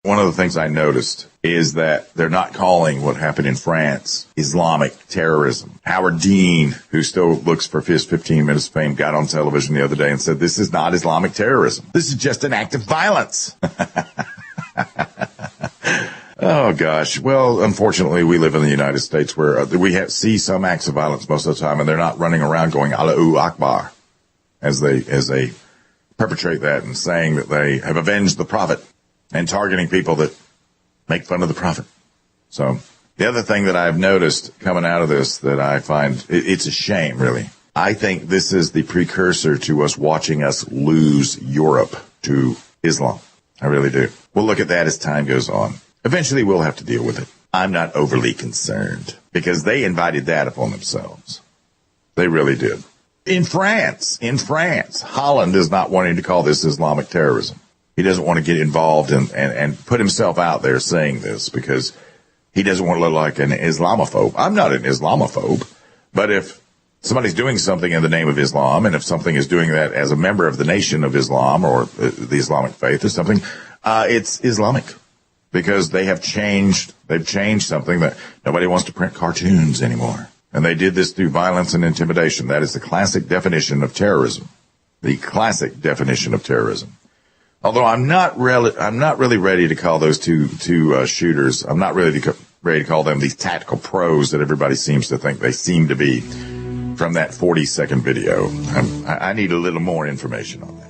One of the things I noticed is that they're not calling what happened in France Islamic terrorism. Howard Dean, who still looks for his 15 minutes of fame, got on television the other day and said, this is not Islamic terrorism. This is just an act of violence. Oh, gosh. Well, unfortunately, we live in the United States where we see some acts of violence most of the time, and they're not running around going, Allahu Akbar, as they perpetrate that and saying that they have avenged the Prophet and targeting people that make fun of the Prophet. So the other thing that I've noticed coming out of this that I find, it's a shame, really. I think this is the precursor to us watching us lose Europe to Islam. I really do. We'll look at that as time goes on. Eventually, we'll have to deal with it. I'm not overly concerned because they invited that upon themselves. They really did. In France, Holland is not wanting to call this Islamic terrorism. He doesn't want to get involved and put himself out there saying this because he doesn't want to look like an Islamophobe. I'm not an Islamophobe, but if somebody's doing something in the name of Islam, and if something is doing that as a member of the nation of Islam or the Islamic faith or something, it's Islamic. Because they've changed something that nobody wants to print cartoons anymore. And they did this through violence and intimidation. That is the classic definition of terrorism. The classic definition of terrorism. Although I'm not really ready to call those two shooters. I'm not ready to call them these tactical pros that everybody seems to think they seem to be from that 40-second video. I need a little more information on that.